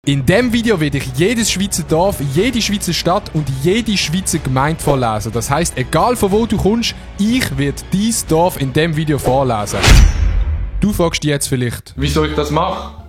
In diesem Video werde ich jedes Schweizer Dorf, jede Schweizer Stadt und jede Schweizer Gemeinde vorlesen. Das heisst, egal von wo du kommst, ich werde dein Dorf in diesem Video vorlesen. Du fragst dich jetzt vielleicht, wieso ich das mache?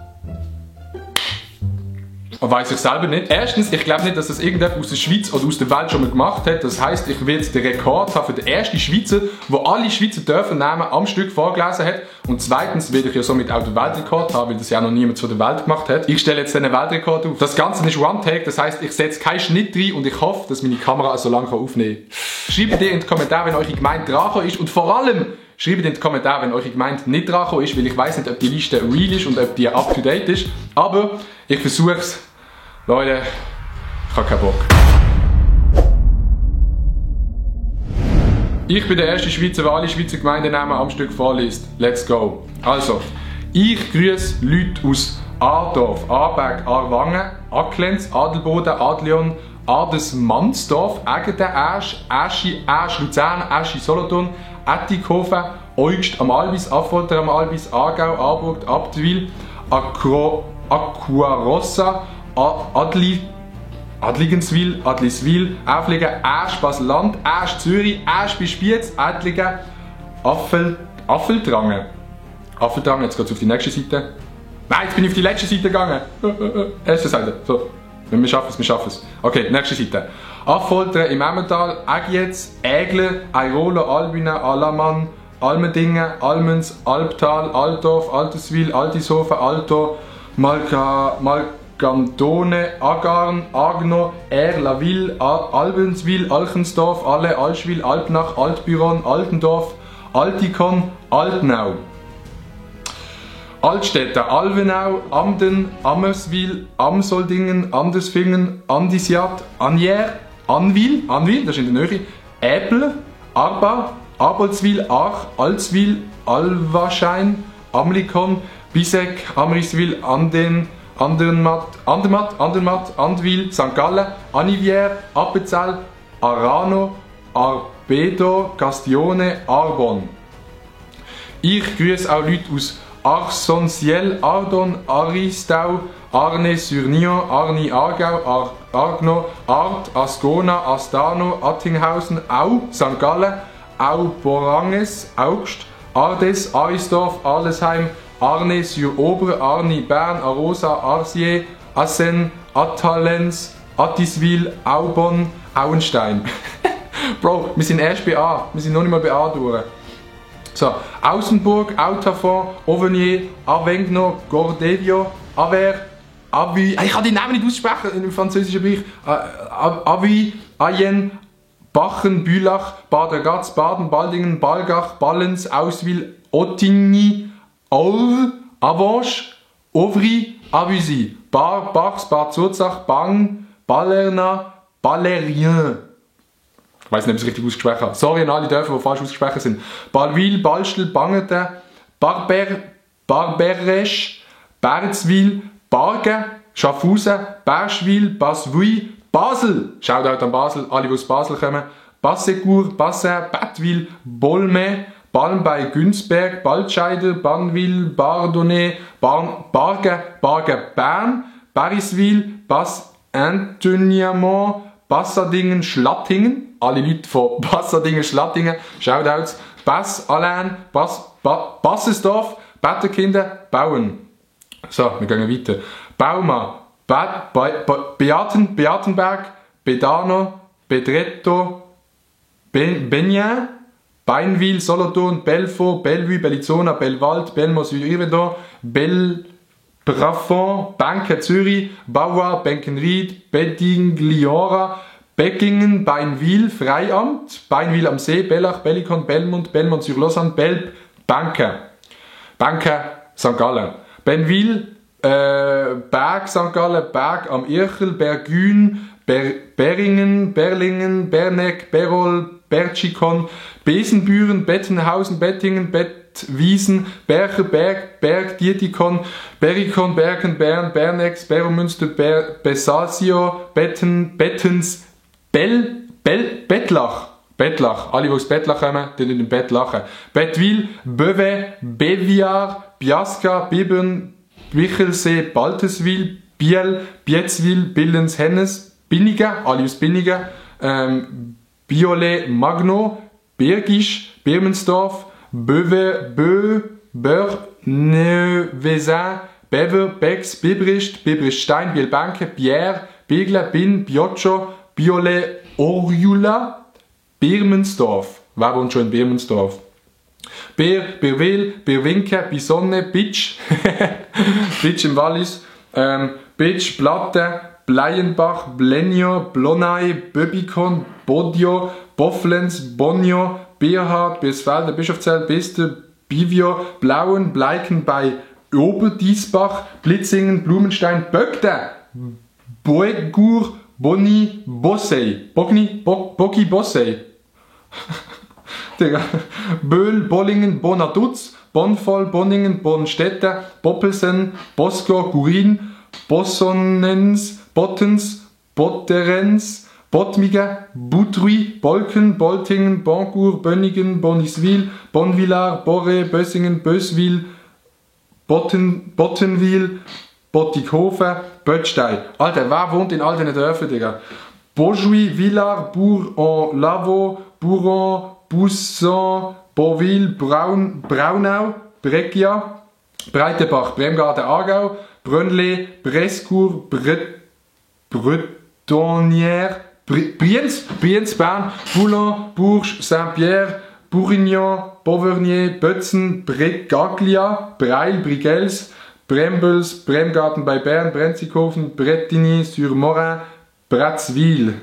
Weiss ich selber nicht. Erstens, ich glaube nicht, dass das irgendjemand aus der Schweiz oder aus der Welt schon mal gemacht hat. Das heisst, ich werde den Rekord haben für den ersten Schweizer, der alle Schweizer Dörfernamen am Stück vorgelesen hat. Und zweitens werde ich ja somit auch den Weltrekord haben, weil das ja noch niemand von der Welt gemacht hat. Ich stelle jetzt den Weltrekord auf. Das Ganze ist One-Take, das heisst, ich setze keinen Schnitt rein und ich hoffe, dass meine Kamera so lange aufnehmen kann. Schreibt dir in die Kommentare, wenn eure Gemeinde dran ist und vor allem schreibt in die Kommentare, wenn eure Gemeinde nicht dran ist, weil ich weiss nicht, ob die Liste real ist und ob die up-to-date ist. Aber ich versuche es. Leute, ich habe keinen Bock. Ich bin der erste Schweizer, der alle Schweizer Gemeindenamen am Stück vorliest. Let's go. Also, ich grüße Leute aus Adorf, Aarberg, Aarwangen, Acklenz, Adelboden, Adlion, Adesmannsdorf, Egeden, Asch, Aschi, Asch, Luzern, Aschi, Solothurn, Ettikhofen, Eugst am Albis, Affolter am Albis, Aargau, Aarburg, Abtwil, Aquarossa, Adligenswil, Adliswil, Affligen, Asch, Basel-Land, Asch, Zürich, Asch bei Spiez, Adligen, Affeldrangen. Affeldrangen, jetzt geht es auf die nächste Seite. Nein, jetzt bin ich auf die letzte Seite gegangen. Erste Seite. So. Wir schaffen es, wir schaffen es. Okay, nächste Seite. Affoltern im Emmental, Ägietz, Ägle, Airolo, Albina, Alamann, Almendingen, Almens, Albtal, Altdorf, Alterswil, Altishofen, Alto, Malcantone, Agarn, Agno, Erlaville, Albenswil, Alchensdorf, Alle, Alschwil, Alpnach, Altbyron, Altendorf, Altikon, Altnau. Altstädte, Alvenau, Amden, Ammerswil, Amsoldingen, Andersfingen, Andisiat, Anjer, Anwil, das ist in der Nähe, Äpel, Arba, Abolzwil, Ach, Alzwil, Alvaschein, Amlikon, Bisek, Amriswil, Andermatt, Andwil, St. Gallen, Anivière, Appenzell, Arano, Arbedo, Castione, Arbon. Ich grüße auch Leute aus Arc-en-Ciel, Ardon, Aristau, Arnay-sur-Nion, Arny-Aargau, Argno, Art, Ascona, Astano, Attinghausen, Au, St. Gallen, Au-Boranges, Augst, Ardes, Arisdorf, Arlesheim, Arnay-sur-Ober, Arny, Bern, Arosa, Arsier, Assen, Attalens, Attiswil, Aubonn, Auenstein. Bro, wir sind erst bei A, wir sind noch nicht mal bei A durch. So, Außenburg, Autafon, Auvenier, Avengno, Gordevio, Aver, Avy, ich kann die Namen nicht aussprechen in dem französischen Bereich, Avy, Ayen, Bachen, Bülach, Bader-Gatz, Baden, Baldingen, Balgach, Ballens, Auswil, Ottigny, Aure, Avanche, Auvry, Avusy, Bar, Bachs, Bad Zurzach, Bang, Ballerna, Ballerien. Ich weiß nicht, ob ich es richtig ausgesprochen habe. Sorry an alle Dörfer, die falsch ausgesprochen sind. Balwil, Balstel, Bangeten, Barberesch, Berzwil, Bargen, Schaffhausen, Berschwil, Baswui, Basel. Shoutout an Basel, alle, die aus Basel kommen. Bassecourt, Bassin, Bettwil, Bolme, Balm bei Günzberg, Baldscheide, Bannwil, Bardonnay, Bargen, Bern, Bariswil, Bas-Antoniamont, Bassadingen, Schlattingen. Alle Leute von Bassadingen, Schlattingen, Shoutouts. Bass, Alain, Bassesdorf, Betterkinder, Bauen. So, wir gehen weiter. Bauma, Beatenberg, Bedano, Bedretto, Benien, Beinwil, Solothurn, Belfort, Bellevue, Bellinzona, Belwald, Belmont-sur-Yverdon, Belbrafond, Banke, Zürich, Bauer, Benkenried, Bedingliora, Beckingen, Beinwil, Freiamt, Beinwil am See, Bellach, Bellikon, Belmont, Belmont-sur-Lausanne, Belp, Banke, St. Gallen, Benwil, Berg, St. Gallen, Berg am Irchel, Bergün, Beringen, Berlingen, Berneck, Berol, Bertschikon, Besenbüren, Bettenhausen, Bettingen, Bettwiesen, Bercher, Berg, Dietikon, Berikon, Bergen, Bern, Bernex, Beromünster, Besasio, Bettens, Bettlach, alle, die aus Bettlach kommen, die in dem Bett lachen. Bettwil, Beuve, Beviar, Biasca, Bibern, Wichelsee, Balteswil, Biel, Bietzwil, Billens, Hennes, Binnigen, alle aus Binnigen, Biolay, Magno, Birgisch, Birmensdorf, Böwe, Beur, Neuvezin, Bever, Bex, Bibrist, Bibriststein, Bielbanke, Bière, Bigle, Bin, Bioccio, Biolay, Oriula, Birmensdorf. Wer wohnt schon in Birmensdorf? Birwil, Birwinke, Bisonne, Bitsch, Bitsch im Wallis, Bitsch, Platte, Bleienbach, Blenio, Blonay, Böbikon, Bodio, Bofflens, Bonio, Bierhard, Birsfelde, Bischofszell, Biste, Bivio, Blauen, Bleiken bei Oberdiesbach, Blitzingen, Blumenstein, Bögde, Boegur, Bonni, Bossey, Boggi, Bossey. Böhl, Bollingen, Bonaduz, Bonvoll, Bonningen, Bonstetten, Boppelsen, Bosco, Gurin, Bossonens, Bottens, Botterens, Bottmige, Butrui, Bolken, Boltingen, Boncourt, Bönnigen, Boniswil, Bonvillard, Borre, Bössingen, Böswil, Bottenwil, Bottighofen, Böttstein. Alter, wer wohnt in all diesen Dörfern, Digga? Beaujouis, Villars, Bourg-en-Lavaux, Bourron, Bousson, Beauville, Braunau, Breccia, Breitenbach, Bremgarten, Aargau, Brünnle, Brescourt, Bretonnière, Brienz, Bern, Boulogne, Bourges, Saint-Pierre, Bourignon, Beauvernier, Bötzen, Bregaglia, Breil, Brigels, Brembels, Bremgarten bei Bern, Brenzikofen, Bretigny-sur-Morin, Bratzwil.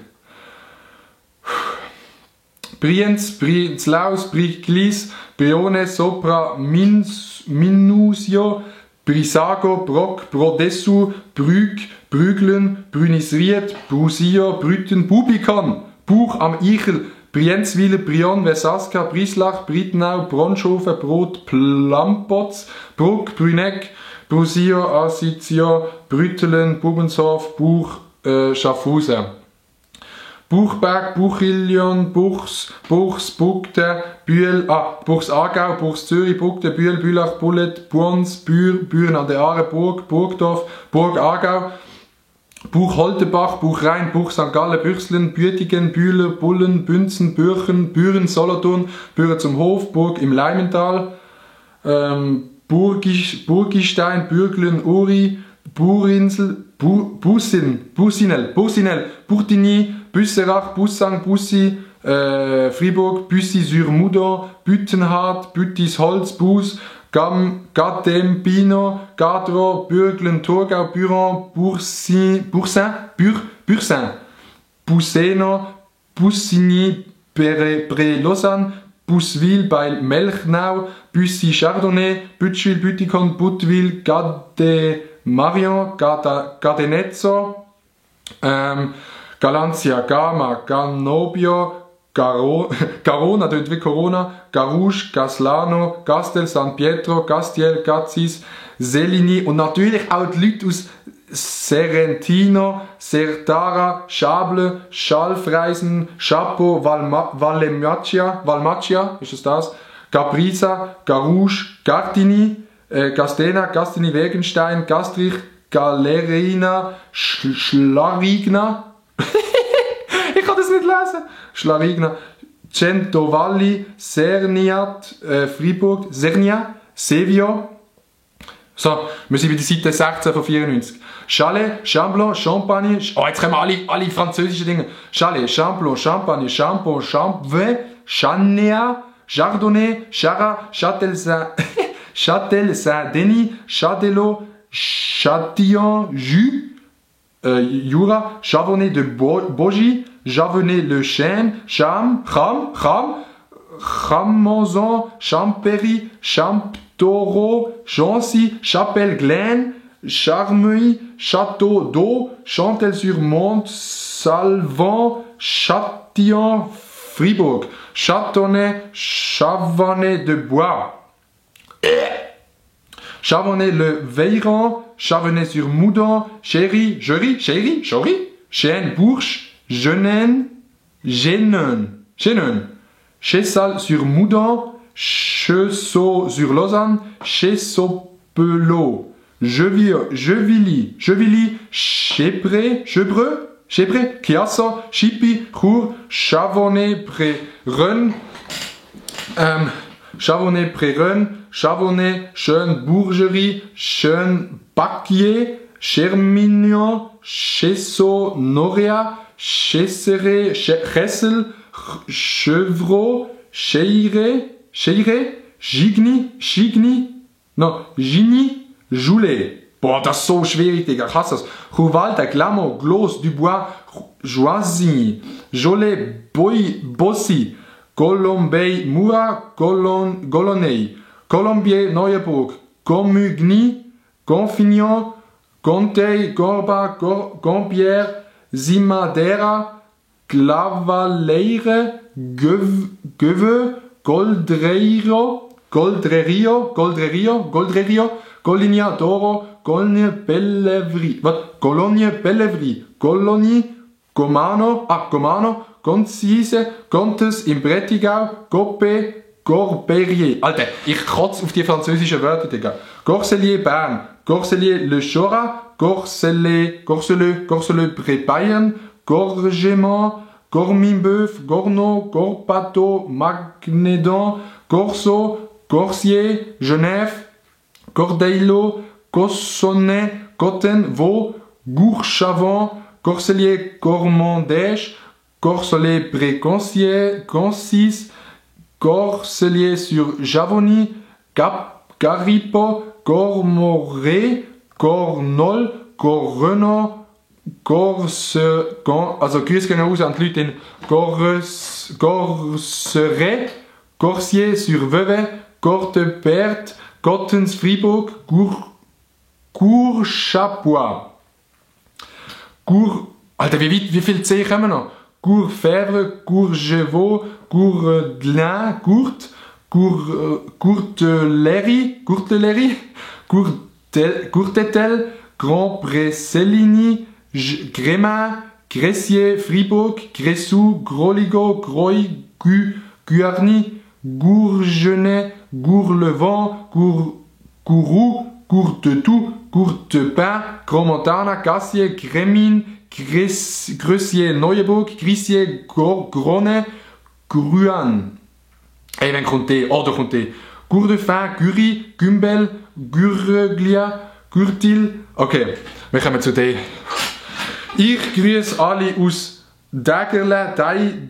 Brienz, Brienzlaus, Briglis, Brione, Sopra, Minusio, Brissago, Brock, Brodessu, Brüg, Brüglen, Brünisried, Brusio, Brütten, Bubikon, Buch am Ichel, Brienzwiller, Brion, Versaska, Brislach, Brittenau, Bronschofen, Brot, Plampotz, Bruck, Brüneck, Brusio, Assizio, Brüttelen, Bubenshof, Buch, Schaffhausen. Buchberg, Buchillion, Buchs, Bugde, Bühl, Buchs Aargau, Buchs Zürich, Bugde, Bühl, Bülach, Bullet, Buons, Büren an der Aare, Burg, Burgdorf, Burg Aargau, Buch Holtenbach, Buch Rhein, Buch St. Gallen, Büchslen, Büetigen, Bühler, Bullen, Bünzen, Bürchen, Büren, Solothurn, Büren zum Hof, Burg im Leimental, Burgistein, Bürglen, Uri, Burinsel, Businel, Burtigny, Busserach, Bussang, Bussi, Fribourg, Bussy-sur-Moudon, Büttenhardt, Büttisholz, Bus, Gadempino, Gadro, Bürglen, Thurgau, Buron, Bursin, Buseno, Bussigny, Lausanne, Buswil bei Melchnau, Bussy Chardonnay, Bütschwil, Büttikon, Buttwil, Marion, Gadenezzo, Galantia, Gama, Ganobio, Garona, das wie Corona, Garouche, Gaslano, Gastel, San Pietro, Gastiel, Gazis, Selini und natürlich auch die Leute aus Serentino, Sertara, Schable, Schalfreisen, Chapeau, Valmaccia, ist es das? Caprisa, Garouche, Gardini, Gastini, Wegenstein, Gastrich, Galerina, Schlarigna, ich kann das nicht lesen, Schlarigna, Centovalli, Cerniat, Fribourg, Sernia, Sevio. So, wir sind bei der Seite 16 von 94. Chalet, Chamblon, Champagne, oh, jetzt kommen alle französischen Dinge. Chalet, Chamblon, Champagne, Champon, Champvin, Chanea, Chardonnay, Chara, Châtel-Saint-Denis, Châtelot, Châtillon, Jus, Jura, Chavonnet de Bogie, Javenay-le-Chêne, Cham, Chamonzon, Champéry, Champtaureau, Chancy, Chapelle-Glaine, Charmeuil, Château d'Eau, Chantel-sur-Mont, Salvan, Châtillon, Fribourg, Châtonnay, Chavanay de Bois. Chavonnet-le-Veyran, Chavenay-sur-Moudon, Chéry, Chêne, Bourges, Genène, Chessal-sur-Moudon, Chessau-sur-Lausanne, Chessopelot, Jevili, Chebré, Chiasso, Chipi, Chur, Chavonnet-Pré-Run, Chavonnet, Schönbourgerie, Schönbacquier, Chermignon, Chesso, Noria, Chesseret, Chessel, Chevreau, Cheire, Gigny, Joulet. Boah, das ist so schwierig, Digga. Krass das. Rouvalda, Glamour, Glos, Dubois, Joisy, Jolet, Bossy, Colombey, Moura, Goloney, Colombier, Neuenburg, Comugny, Confignon, Contey, Gorba, Gombière, Zimadera, Clavaleire, Geveux, Goldrerio, Colligna d'Oro, Cologne Bellevry, Colonie, Comano, Concise, Contes im Brettigau, Coppe, Corberier. Alter, ich kotze auf die französischen Wörter, Digga. Gorselier Bern, Gorselier Le Chora, Gorseleux Bayern, Gorgement, Gorminbeuf, Gorno, Gorpato, Magnédon, Corso, Corsier, Genève, Cordeillo, Cossonnet, Cotten, Vaux, Gourchavon, Corselier, Cormandèche, Corselet Préconcier, Concis, Corselier sur Javoni, Garipo, Cormoré, Cornol, Correnon, also grüß gehen raus an die Leute in Corseret, Corsier sur Vevey, Cortepert, Cottens Fribourg, Courchapois. Alter, wie viel C kommen noch? Courfèvre, Courgevaux, Courdelin, Courteléry, Courtetel, Grand Bressellini, Grémin, Gressier, Fribourg, Gressou, Groligo, Groy, Guarny, Gourgenet, Gourlevent, Courroux, Courtetou, Courtepin, Cromontana, Cassier, Grémine, Gressier, Neuenburg, Grissier, Gronet, Gruan. Et dann kommt der, da kommt der. Gourdefin, Gury, Gümbel, Gurglia, Gürtil. Okay, wir kommen zu der. Ich grüße alle aus Dagerle,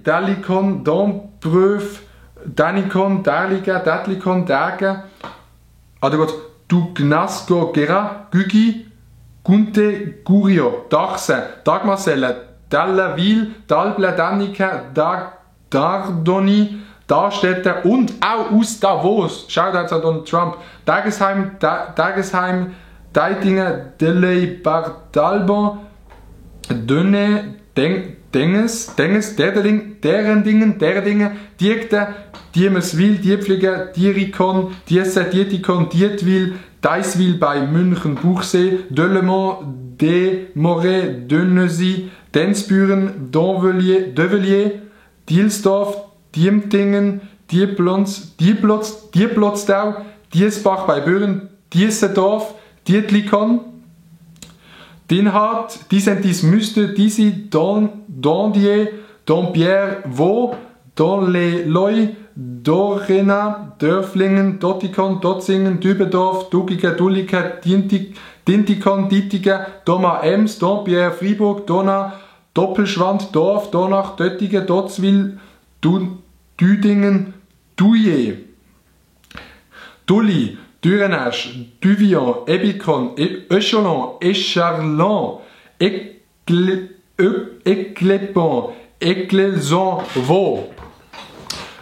Dalikon, Dompröf, Danikon, Darliga, Datlikon, Dager. Dugnasco, Gera, Gügi, Gunte, Gurio, Dachse, Dagmarcelle, Dallaville, Dalble, Danica, Dardoni, Darstetter und auch aus Davos. Shoutouts an Donald Trump. Dagesheim, Deitingen, Delay, Bardalbon, Dönne, Denges, deren Dingen, Diekte, Diemerswil, Diepfliger, Dierikon, Diese, Dietikon, Dietwil, Deiswil bei München, Buchsee, Delemont, Desmoret, Dönnesy, Densbüren, Dövelier, Dielsdorf, Diemtingen, Dieplotztau, Diesbach bei Böhren, Diesedorf, Dietlikon, Dinhard, Disentis Müste, Disi, Dondier, Dompierre, Vaux, Donleloy, Dorena, Dörflingen, Dottikon, Dotzingen, Dübendorf, Dugiger, Dulliker, Dintikon, Dittiger, Doma Ems, Dompierre, Fribourg, Dona, Doppelschwand, Dorf, Donach, Döttiger, Dotzwil, Düdingen, Douillet, Dully, Dürenasch, Duvion, Ebikon, Echelon, Echarlon, Eclepon, Eclelson, Vaux,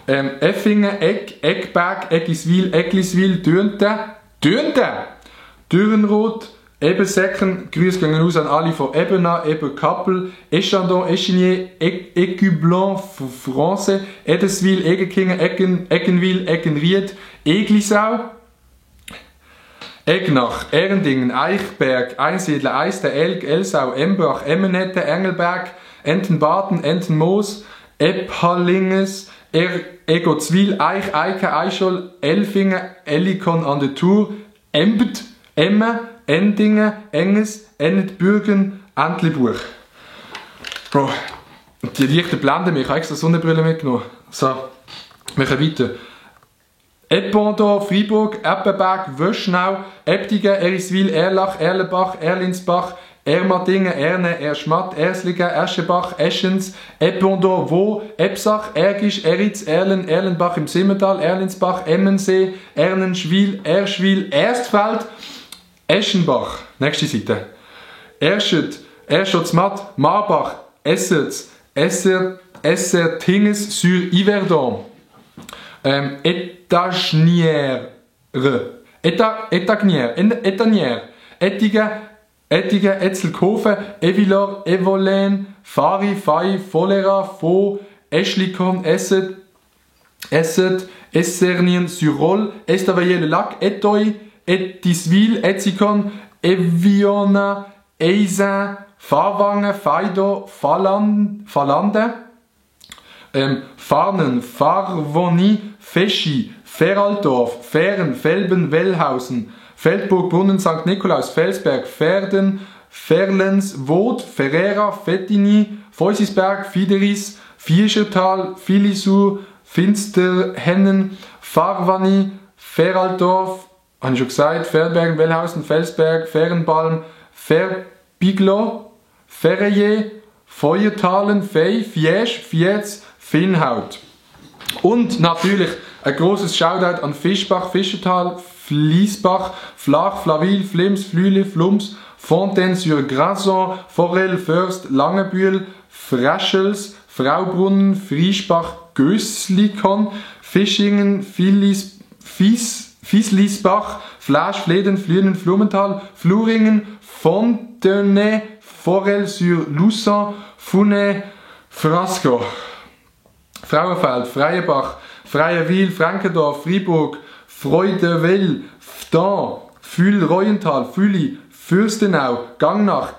Effingen, Eckberg, Eckliswil, Dürnte, Dürrenroth, Ebensäcken, Grüße gehen aus an alle von Ebena, Ebenkappel, Eschandon, Eschinier, Ecublon, Francais, Edeswil, Egekingen, Eckenwil, Eckenried, Eglisau, Egnach, Ehrendingen, Eichberg, Einsiedler, Eister, Elg, Elsau, Embach, Emmenette, Engelberg, Entenbaden, Entenmoos, Ephallinges, Egozwil, Eich, Eike, Eichol, Elfingen, Ellikon an der Tour, Embt, Emme, Endingen, Enges, Ennetbürgen, Entlebuch. Bro, die Lichter blenden mich. Ich habe extra Sonnenbrille mitgenommen. So, wir können weiter. Ependor, Fribourg, Eppenberg, Wöschnau, Eptigen, Eriswil, Erlach, Erlenbach, Erlinsbach, Ermatingen, Erne, Erschmatt, Erslingen, Eschenbach, Eschens, Ependor, Wo, Epsach, Ergisch, Eritz, Erlen, Erlenbach im Simmental, Erlinsbach, Emmensee, Ernenschwil, Erschwil, Erstfeld, Eschenbach. Nächste Seite. Erschet, Erschotzmatt, Marbach, Esserts, Essertinges sur Yverdon. Etagnière, Etagnière, Ettigen, Etzelkofen, Evilor, Evolen, Fari, Fai, Folera, Faux, Eschlikon, Esset, Essernien, Syrol, Estavayer-le-Lac, Etoi, Etiswil, Etzikon, Eviona, Eisin, Fahrwangen, Faido, Fallande, Farnen, Farvoni, Feschi, Feraldorf, Fähren, Felben, Wellhausen, Feldburg, Brunnen, St. Nikolaus, Felsberg, Verden, Ferlens, Wood, Ferrera, Fettini, Feusisberg, Fideris, Fieschertal, Filisur, Finsterhennen, Farvani, Feraldorf, habe ich schon gesagt, Ferbergen, Wellhausen, Felsberg, Fehrenbalm, Verbiglo, Ferreje, Feuertalen, Fey, Fiesch, Fietz, Finhaut. Und natürlich ein großes Shoutout an Fischbach, Fischertal, Fliesbach, Flach, Flaville, Flims, Flühle, Flums, Fontaine-sur-Grasson, Forel, Först, Langebühl, Freschels, Fraubrunnen, Friesbach, Gößlikon, Fischingen, Fieslisbach, Flasch, Fleden, Flünen, Flumenthal, Fluringen, Fontenay, Forel-sur-Lusson, Funay, Frasco. Frauenfeld, Freienbach, Freienwil, Frankendorf, Fribourg, Freudewell, Fdan, Fühl-Reuenthal, Füli, Fürstenau, Gangnach,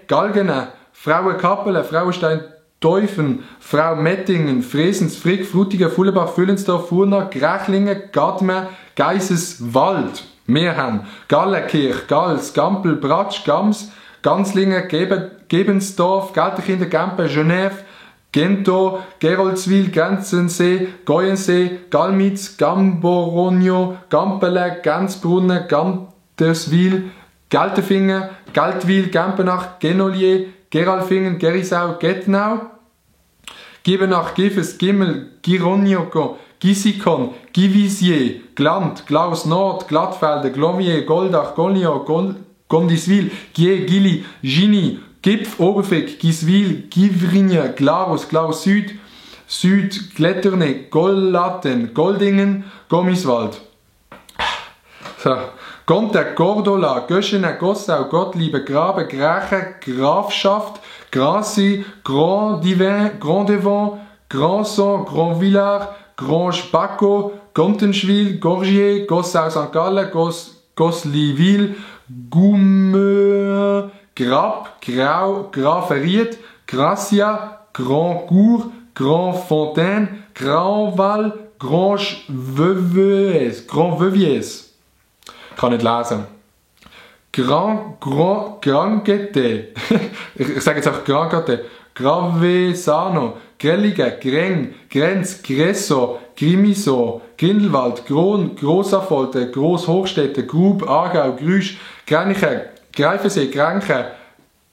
Galgenau, Frauenkappelen, Frauenstein-Teufen, Frau Mettingen, Fresens, Frick, Frutigen, Fullebach, Füllensdorf, Furnach, Grechlingen, Gadmen, Geiseswald, Meerheim, Gallenkirch, Gals, Gampel, Bratsch, Gams, Ganslingen, Gebensdorf, Gelterkinder, Gempe, Genève, Gento, Geroldswil, Grenzensee, Goyensee, Galmitz, Gamborogno, Gampele, Gänzbrunnen, Ganterswil, Gelterfingen, Geltwil, Gempenach, Genolier, Geralfingen, Gerisau, Getnau, Gibenach, Gifes, Gimmel, Gironioko, Gisikon, Givisier, Gland, Glaus Nord, Glattfelde, Glomier, Goldach, Golnio, Gondiswil, Gier, Gilly, Gini, Gipf, Oberfick, Giswil, Givrigne, Glarus, Glarus Süd, Glätterne, Gollaten, Goldingen, Gommiswald. So. Gonter, Gordola, Göschene, Gossau, Gottliebe, Grabe, Grache, Grafschaft, Gracy, Grand Divin, Grand Devant, Grandson, Grand Villard, Grand Spaco, Gontenschwil, Gorgier, Gossau St. Gallen, Gossliwil, Gummeur, Grab, Grau, Graferiet, Gracia, Grand Cour, Grand Fontaine, Grandval, Grand Veuviers. Ich kann nicht lesen. Grangete. Ich sage jetzt auch Grangete. Gravesano, Grellige, Greng, Grenz, Gresso, Grimiso, Grindelwald, Gron, Großaffolte, Großhochstädte, Grub, Aargau, Grüsch, Grenche, Greifensee, Grenche,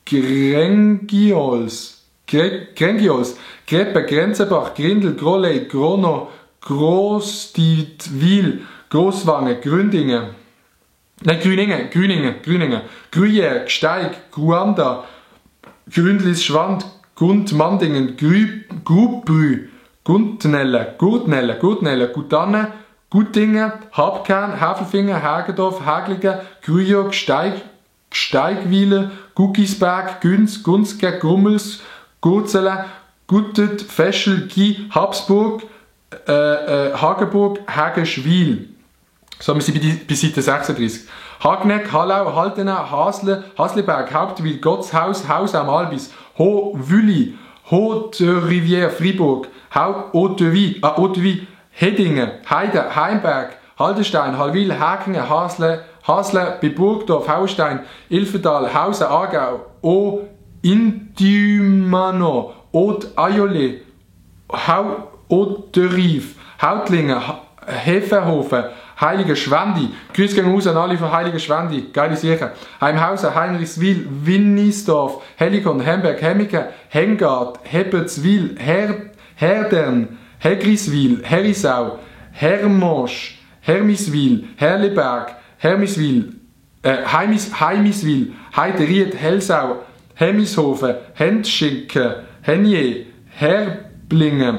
Grengiols, Greppe, Grenzebach, Grindel, Grolley, Grono, Großdietwil, Großwange, Gründingen. Nein, Grüningen, Gruyère, Gsteig, Gruanda, Gründlis, Schwand, Gundmandingen, Grubbrü, Gurtnelle, Gutanne, Guttingen, Habkern, Havelfingen, Hagedorf, Hagligen, Grüjow, Gsteigwiler, Guckisberg, Günz, Gunzke, Grummels, Gurzele, Guttet, Feschel, Gie, Habsburg, Hageburg, Hageschwil. So, wir sind bei Seite 36. Hagneck, Hallau, Haltenau, Hasle, Hasleberg, Hauptwil, Gottshaus, Haus am Albis, Haut-Wülli, Haute-Rivière, Fribourg, Hauteville, Heddingen, Heide, Heimberg, Haldestein, Hallwil, Häkingen, Hasle, Hasle, bei Burgdorf, Haustein, Ilfental, Hausen, Aargau, O Indumano, Haute Ayole, Haute-Rief, Hautlingen, Hefenhofen, Heilige Schwendi. Grüß gehen raus an alle von Heilige Schwendi. Geile Sache. Heimhausen, Heinrichswil, Winnisdorf, Helikon, Hemberg, Hemmingen, Hengard, Hebetswil, Herdern, Hegriswil, Herisau, Hermosch, Hermiswil, Herleberg, Hermiswil, Heimiswil, Heideried, Helsau, Hemishofen, Hendschinken, Henje, Herblingen,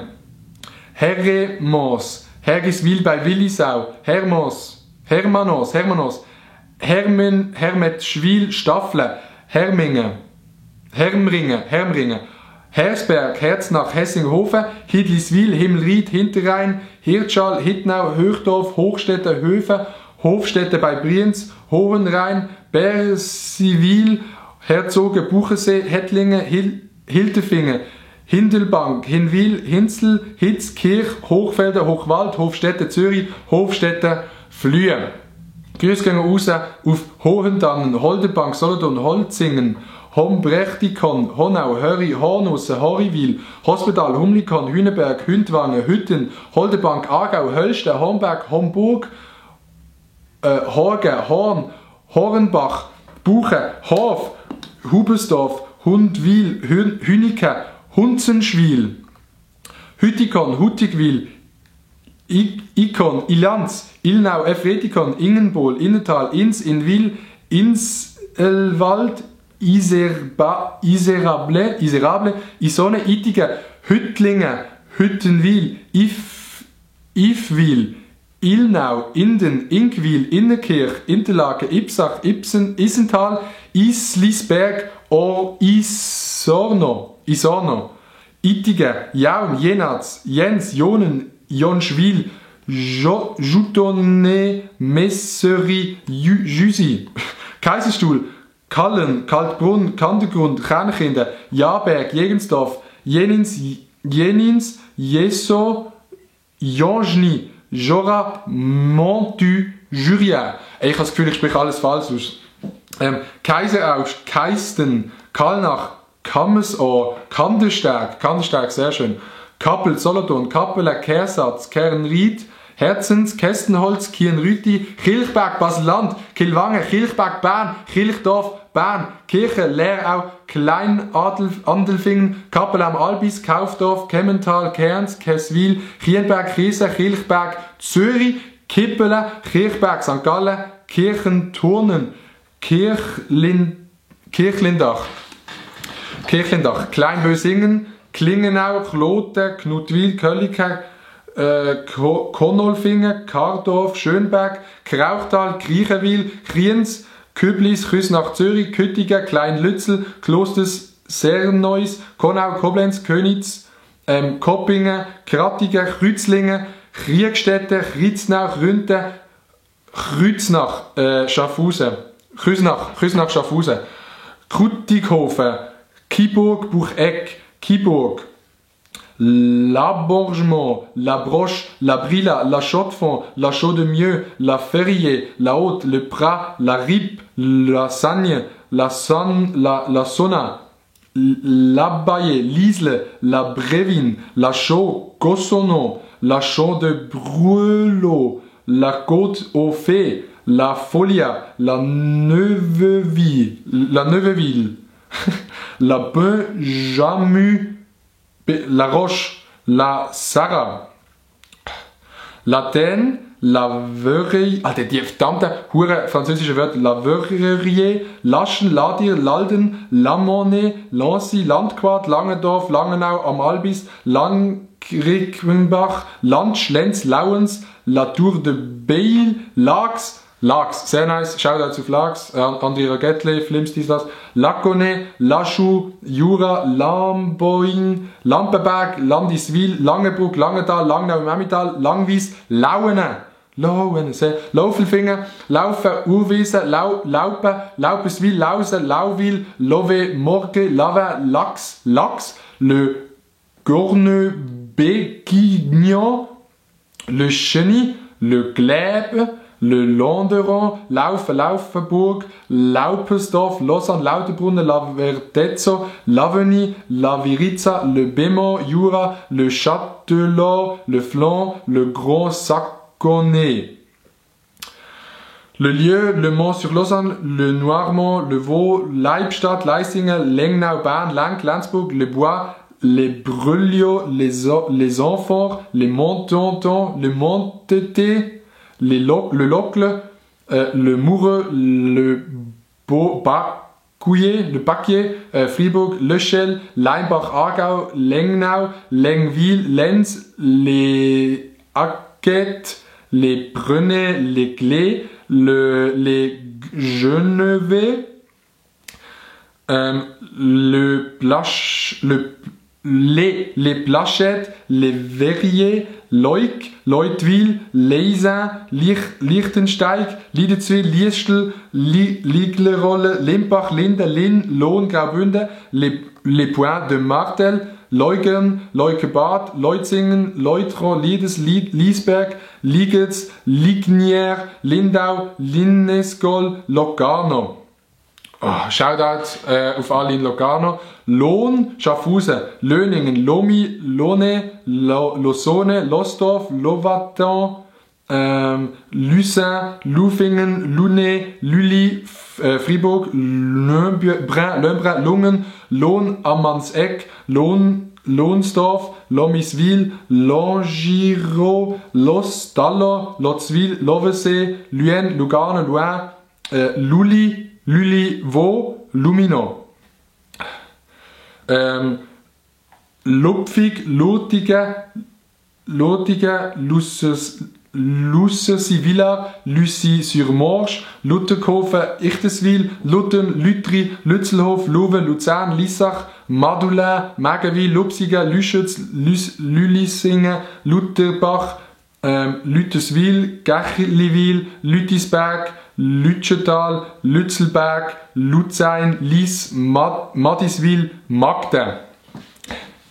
Herremos, Hergiswil bei Willisau, Hermanos, Hermetschwil, Staffle, Hermringen, Hersberg, Herznach, Hessinghofen, Hidliswil, Himmelried, Hinterrhein, Hirtschall, Hittnau, Höchdorf, Hochstädte, Höfen, Hofstädte bei Brienz, Hohenrhein, Bersivil, Herzoge, Buchensee, Hettlingen, Hiltefingen, Hindelbank, Hinwil, Hinzel, Hitz, Kirch, Hochfelder, Hochwald, Hofstädte, Zürich, Hofstädte, Flüe. Grüß gehen raus auf Hohendannen, Holdenbank, Solothurn, Holzingen, Hombrechtikon, Honau, Höri, Hornussen, Horriwil, Hospital, Humlikon, Hüneberg, Hündwangen, Hütten, Holdenbank, Aargau, Hölsten, Homberg, Homburg, Horgen, Horn, Hornbach, Buche, Hof, Hubesdorf, Hundwil, Hünike, Hunzenschwil, Hütikon, Hutigwil, Ikon, Ilanz, Ilnau, Efretikon, Ingenbol, Innental, Ins, Inwil, Inselwald, Iserable, Isonne, Ittige, Hüttlingen, Hüttenwil, Ifwil, Ilnau, Inden, Inkwil, Innerkirch, Interlaken, Ipsach, Isental, Islisberg, Isorno, Ittige, Jaun, Jenatz, Jens, Jonen, Jonschwil, Joutonne, Messerie, Jüsi, Kaiserstuhl, Kallen, Kaltbrunn, Kandergrund, Kernkinder, Jaberg, Jegensdorf, Jenins, Jeso, Jongny, Jora, Montu, Jurien. Ich habe das Gefühl, ich spreche alles falsch aus. Kaiseraugst, Keisten, Kallnach, Kammesohr, Kandersteg, sehr schön. Kappel, Solothurn, Kappelen, Kehrsatz, Kernried, Herzens, Kästenholz, Kienrüti, Kilchberg, Baselland, Kilwangen, Kilchberg, Bern, Kilchdorf, Bern, Kirche, Leerau, Klein-Andelfingen, Kappel am Albis, Kaufdorf, Kemmental, Kerns, Kesswil, Kienberg, Kiesen, Kilchberg, Zürich, Kippelen, Kirchberg, St. Gallen, Kirchenturnen, Kirchlindach, Kleinbösingen, Klingenau, Kloten, Knutwil, Kölliken, Konolfingen, Kardorf, Schönberg, Krauchtal, Kriechenwil, Kriens, Küblis, Küsnach, Zürich, Küttingen, Kleinlützel, Klosters, Serneus, Konau, Koblenz, Könitz, Koppingen, Krattigen, Krützlingen, Kriegstätte, Kriznau, Rünten, Kreuznach, Schaffhausen, Krüsnach, Schaffhausen, Kruttighofen, Kiburg, Bucheck, Kiburg, Laborgement, La Broche, La Brilla, La Chaux-de-Fonds, La Chaux-de-Mieux, La Ferrier, La Haute, Le Prat, La Rippe, La Sagne, La Sonna, L'Abaye, l'Isle, La Brévine, La Chaux, Gossonneau, La Chaux de Brûlot, La Côte aux Fées, La Folia, La Neuveville, La Benjamu, La Roche, La Sarah, Laten, La Verrerie, Alter, die verdammten hure französische Wörter, La Verrerie, Laschen, Ladir, Lalden, Lamonnais, Lancy, Landquart, Langendorf, Langenau am Albis, Langrickenbach, Landsch, Lenz, Lauens, La Tour de Beil, Lax, sehr nice, Shoutouts auf Lax, André Ragetle, Flims, dies, das, Laconnet, Lachou, Jura, Lamboing, Lampenberg, Landiswil, Langenburg, Langenthal, Langnau im Emmental, Langwies, Lauene, Laufelfingen, Laufen, Urwiesen, Laupen, Laupeswil, Lausen, Lauwil, Love, Morge, Lavin, Lax, Le Gorneux, Béguignon, Le Chenille, Le Glebe, le Londeron, Laufenburg, Laupesdorf, Lausanne, Lauterbrunnen, La Vertezzo, Laveny, La Virizza, le Bémont, Jura, le Châtelot, le Flon, le Grand Saconnet. Le Lieu, Le Mans-sur-Lausanne, le Noirmont, le Vaud, Leibstadt, Leisingen, Lengnau, Bern, Lenk, Lenzburg, les Bois, les Brelliaux, les Enfants, les Montantons, le Monteté, le Locle, le Moureux, le Bacouillet, le Paquier, Fribourg, Löchel, Leimbach, Aargau, Lengnau, Lengwil, Lenz, les Acquettes, les Brenay, les Clés, les Genevais, les Plachettes, les Verriers, Leuk, Leutwil, Leisin, Lichtensteig, Liedezwil, Liestel, Liglerolle, Limbach, Linde, Linn, Lohn, Graubünden, les Points de Martel, Leugern, Leukebad, Leutzingen, Leutron, Liedes, Liesberg, Ligetz, Lignières, Lindau, Linneskol, Locarno. Oh, Shoutout auf alle in Locarno. Lohn, Schaffhausen, Löningen, Lomi, Lone, Lausanne, Lostorf, Lovatton, Lucin, Lufingen, Lunay, Lully, Fribourg, Lembrun, Lungen, Lohn, Ammanseck, Lohnsdorf, Lomiswil, Longiro, Lostallo, Lotzwil, Lovesey, Luen, Lugano, Loin, Lully, Vaux, Lumino. Lupfig, Lotigen, Lussy-Villars, Lussy-sur-Morge, Lutterkofen, Ichteswil, Lutten, Lütri, Lützelhof, Louven, Luzern, Lissach, Madulin, Mägewil, Lupsigen, Lüschütz, Lülissingen, Lutherbach, Lüteswil, Gächliwil, Lütisberg, Lütschental, Lützelberg, Luzern, Lies, Madiswil, Magden.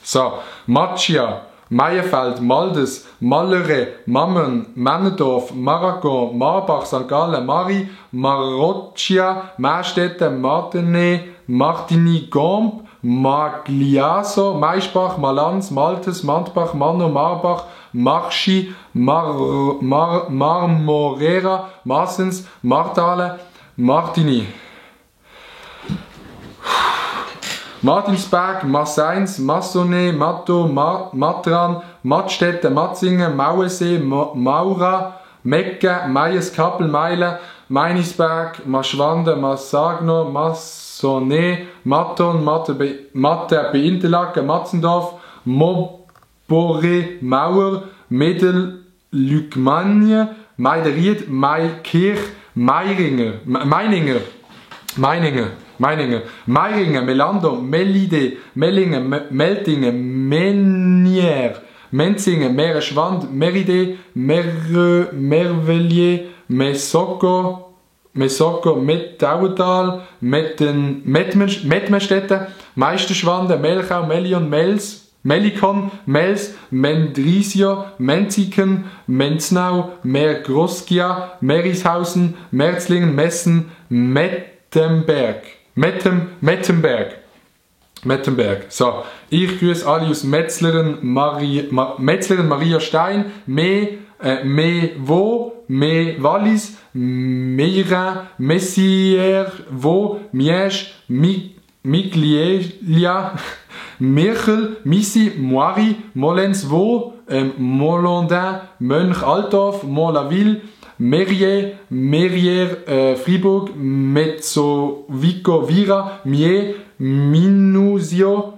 So, Macchia, Meierfeld, Maldes, Mallere, Mammen, Männendorf, Maragon, Marbach, St. Gallen, Mari, Maroccia, Meerstetten, Martenay, Martigny, Gombe, Magliaso, Maischbach, Malanz, Maltes, Mantbach, Manno, Marbach, Marchi, Marmorera, Massens, Martale, Martigny. Martinsberg, Massens, Massonnet, Matto, Matran, Mattstetten, Matzingen, Mauensee, Maura, Mecke, Meyers, Kappel, Meile, Meinisberg, Maschwande, Massagno, Massonnet, Matton, Matte bei Interlaken, Matzendorf, Mobore, Mauer, Medel, Lückmagne, Meideried, Maikirch, Meininger, Meilingen, Melide, Mellingen, Meltingen, Menier, Menzingen, Meereschwand, Meride, Mervellier, Mesoko, Mettautal, Mettmerstetten, Meisterschwande, Melchau, Melion, Melikon, Mels, Mendrisio, Menziken, Menznau, Mergroskia, Merishausen, Merzlingen, Messen, Mettenberg. So, ich grüße alle aus Metzleren, Maria Stein, Vaux, Wallis, Meyrin, Messier, Vaux, Miège, Miglielia, Mirchel, Missy, Moiri, Mollens, Vaux, Mollondin, Mönch-Altdorf, Mont-la-Ville, Merier, Fribourg, Mezzovico, Vira, Mier, Minusio,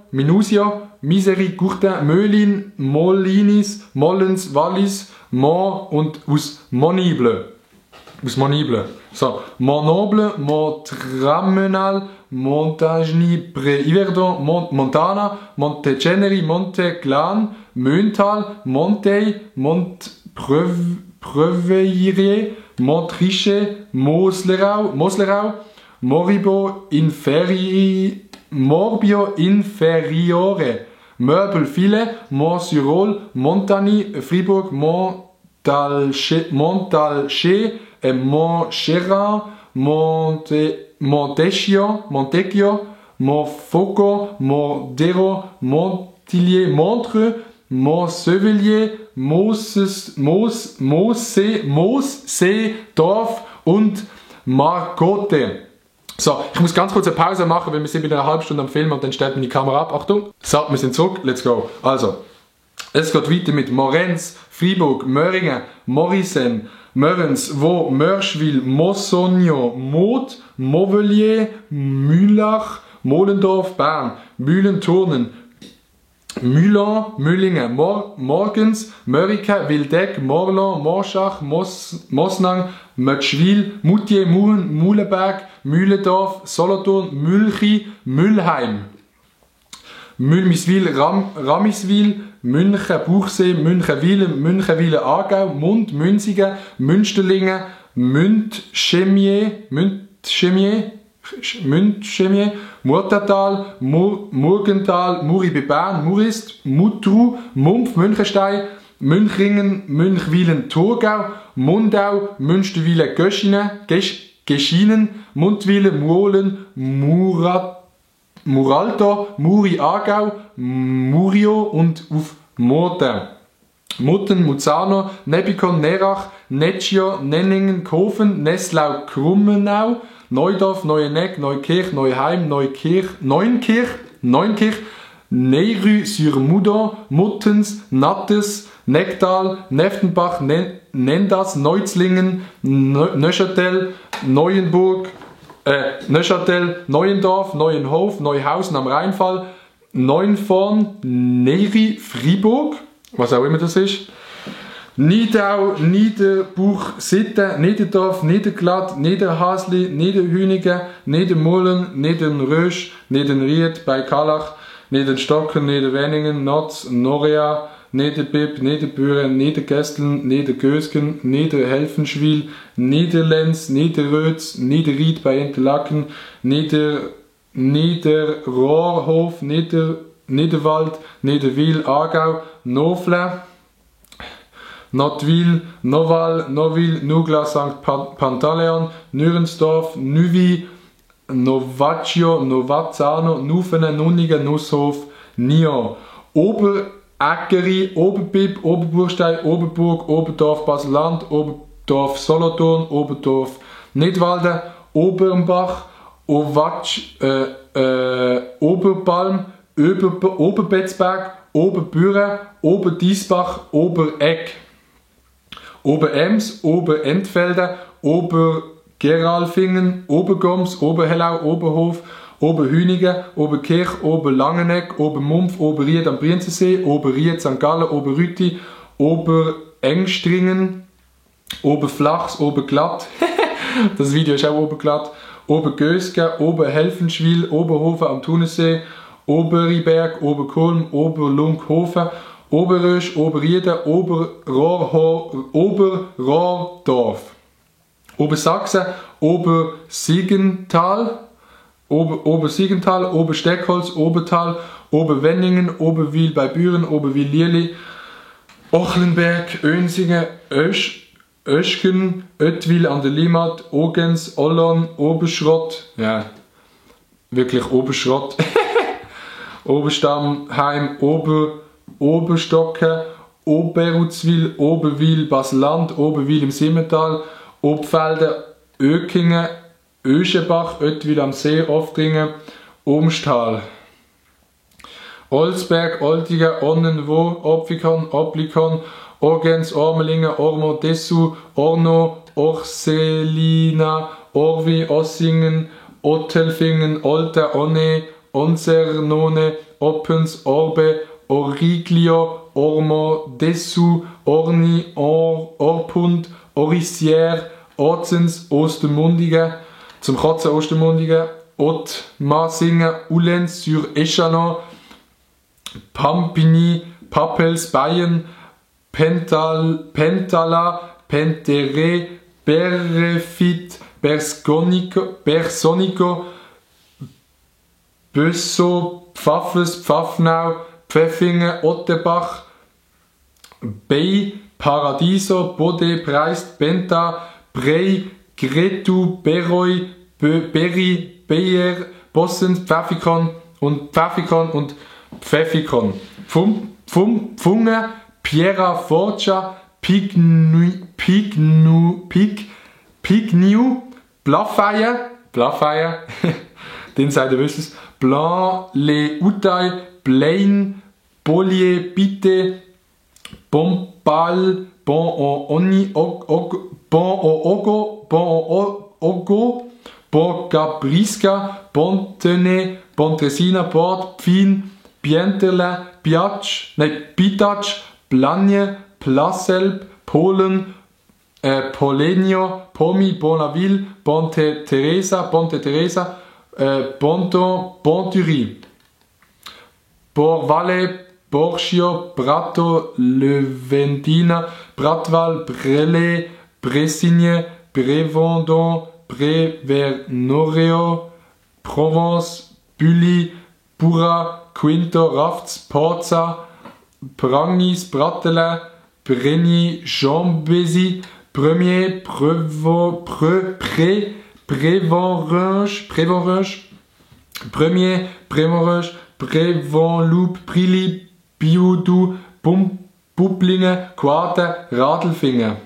Misery, Courtin, Möhlin, Molinis, Mollens, Wallis, Mont und aus Monible. So, Montnoble, Montramenal, Montagny, Pré-Yverdon, Montana, Monteceneri, Monteclan, Möntal, Montey, Montpreveillerier, Montrichet, Moslerau, Morbio Inferiore, Meuble-File, Mont-sur-Rôle, Montagny, Fribourg, Montalchet, Montcherrat, Montecchio, Montfaucon, Montdero, Montillier, Montreux, Montsevelier, Moosseedorf und Marcotte. So, ich muss ganz kurz eine Pause machen, weil wir sind wieder eine halbe Stunde am Film und dann stellt man die Kamera ab. Achtung! So, wir sind zurück, let's go. Also, es geht weiter mit Morenz, Fribourg, Möringen, Morisen, Mörens, Vaux, Mörschwil, Mossonio, Moot, Mauvelier, Mühlach, Mohlendorf, Bern, Mühlenturnen, Mühlin, Mühlingen, Morgens, Mörike, Wildeck, Morlan, Morschach, Mosnang, Mötschwil, Moutier, Muren, Muhlenberg, Mühlendorf, Solothurn, Mülchi, Mülheim, Mühlmiswil, Ramiswil, München, Buchsee, Münchenwilen, Aargau, Mund, Münzigen, Münsterlingen, Müntchemier, Murtertal, Murgental, Muri bei Bern, Murist, Mutru, Mumpf, Münchenstein, Münchringen, Münchwilen, Thurgau, Mundau, Münsterwilen, Geschinen, Mundwilen, Muolen, Muralto, Muri, Aargau, Murio und auf Murten. Mutten, Muzano, Nebikon, Nerach, Netschio, Nenningen, Kofen, Nesslau, Krummenau, Neudorf, Neueneck, Neukirch, Neuheim, Neunkirch, Neyrü-sur-Moudon, Muttens, Nattes, Necktal, Neftenbach, Nendas, Neuzlingen, Neuchâtel, Neuendorf, Neuenhof, Neuhausen am Rheinfall, Neunvorn, Neri, Fribourg, was auch immer das ist, Nidau, Niederbuch, Sitten, Niederdorf, Niederglatt, Niederhasli, Niederhünigen, Niedermullen, Niedernrösch, Niedernried bei Kalach, Niederstocken, Niederwenningen, Notz, Noria, Niederbib, Niederbüren, Niedergesteln, Niedergösgen, Niederhelfenschwil, Niederlenz, Niederrötz, Niederried bei Interlaken, Niederrohrhof, Niederwald, Niederwil, Aargau, Nofle, Nottwil, Noval, Novil, Nugla, St. Pantaleon, Nürensdorf, Nüvi, Novaccio, Novazzano, Nufene, Nunnigen, Nusshof, Nyon, Oberäckeri, Oberbib, Oberburstein, Oberburg, Oberdorf, Baselland, Oberdorf, Solothurn, Oberdorf, Nidwalden, Obernbach, Oberbalm, Oberbetzberg, Oberbüren, Oberdiesbach, Oberegg, Oberems, Oberentfelde, Obergeralfingen, Obergoms, Oberhellau, Oberhof, Oberhünigen, Oberkirch, Oberlangeneck, Obermumpf, Oberried am Brienzensee, Oberried St. Gallen, Oberrütti, Oberengstringen, Oberflachs, Oberglatt, das Video ist auch Oberglatt, Obergösgen, Oberhelfenschwil, Oberhofen am Thunersee, Oberiberg, Oberkulm, Oberlunkhofen, Oberrösch, Oberrieden, Oberrohrdorf, Obersachsen, Obersiggenthal, Obersteckholz, Obertal, Oberwenningen, Oberwil bei Büren, Oberwil-Lierli, Ochlenberg, Önsingen, Öschken, Oetwil an der Limmat, Ogens, Ollon, Oberschrott, ja, wirklich Oberschrott, Oberstammheim, Oberstocke, Oberutzwil, Oberwil, Baselland, Oberwil im Simmental, Obfelde, Ökingen, Öschenbach, Oetwil am See, Oftringen, Omstal, Olsberg, Oltingen, Onnenwo, Opfikon, Oplikon, Orgens, Ormelingen, Ormo, Dessau, Orno, Orselina, Orvi, Ossingen, Ottelfingen, Olta, Onne, Onsernone, Oppens, Orbe, Origlio, Ormo, Dessau, Orni, Orpund, Orissière, Orzens, Ostermundigen, zum Kotzen Ostermundigen, Ottmarsingen, Ulenz sur Échalon, Pampigny, Papels, Bayern, Pentala, Pentere, Berefit, Bersonico, Bössow, Pfaffes, Pfaffnau, Pfäffingen, Ottebach, Bay, Paradiso, Bode, Preist, Benta, Brey, Gretu, Beroy, Berry, Beyer, Bossen, Pfeffikon und Pfeffikon. Funge, Piera, Forcia, Pigniu, Blaffeier, den seid ihr wisst es, Blanc, Le Utay, Blaine, Bollier, Bitte, Bombal, Bon Oni, Bon Ogo, Bon Gabriska, Bon Tene, Bon Tresina, Bord, Pfin, Pienterle, Pitach, Blagne, Plasselb, Polen, Polenio, Pomi, Bonaville, Bonte Teresa, Bonton, Bonturie, Borvalle, Borchio, Prato, Leventina, Pratval, Brele, Bressigne, Brevandon, Brevernoreo, Provence, Bully, Pura, Quinto, Rafts, Porza, Prangis, Bratele, Brenny, Jambesi, Premier, Prévenrange, Premier, Prévenrange, Prévenloup, Prili, Biudou, Bublinge, Quarte, Radelfinger.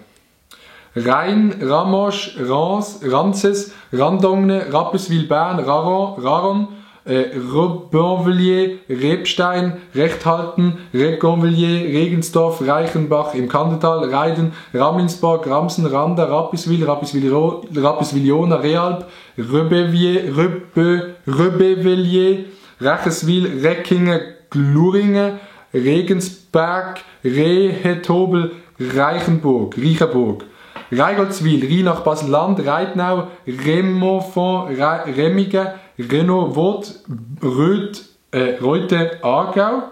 Rhein, Ramosch, Rans, Ranzes, Randongne, Rapperswil, Bern, Raron, Rebonvilliers, Rebstein, Rechthalten, Regonvilliers, Regensdorf, Reichenbach im Kandertal, Reiden, Raminsborg, Ramsen, Randa, Rapperswil-Jona, Realp, Rebevelier, Recheswil, Reckingen, Gluringen, Regensberg, Rehetobel, Reichenburg, Reigoldswil, Rheinach, Basel-Land, Reitnau, Remofonds, Remigen, Renault, Reute, Aargau,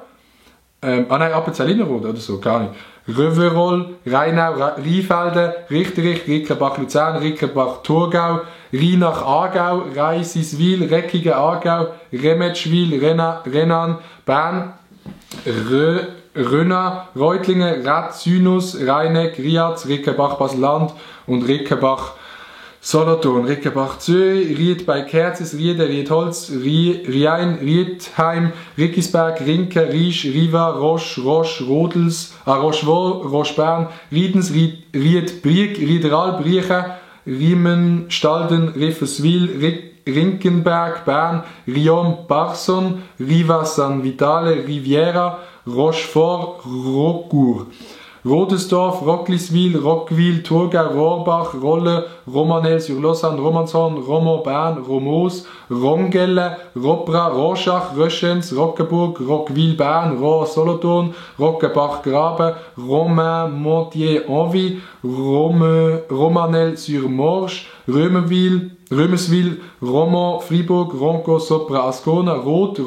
Appenzell-Innerrhoden oder so, gar nicht. Röverol, Rheinau, Rheinfelden, Richterich, Rickenbach-Luzern, Rickenbach-Thurgau, Rheinach, Aargau, Reisiswil, Reckingen, Aargau, Remetschwil, Renan, Bern, Röna, Reutlingen, Rath, Sünus, Rheineck, Riaz, Rickenbach, Basel-Land und Rickenbach, Solothurn, Rickenbach, Zürich, Ried bei Kerzes, Riede, Riedholz, Riein, Riedheim, Rickisberg, Rinke, Riesch, Riva, Roche, Rodels, Roche-Bern, Riedens, Riedbrieg, Riederal, Brieche, Riemen, Stalden, Riffeswil, Rinkenberg, Bern, Riom, Barson, Riva San Vitale, Riviera, Rochefort, Roccourt, Rodesdorf, Rockliswil, Rockville, Thurgau, Rohrbach, Rolle, Romanel-sur-Lausanne, Romanshorn, Romont, Bern, Romos, Rongelle, Robra, Rorschach, Röschens, Rockeburg, Rockville, Bern, Rohr, Solothurn, Rockebach, Graben, Romain, Montier, Envie, Romanel-sur-Morge, Römerswil, Romont, Fribourg, Ronco, Sopra, Ascona, Roth,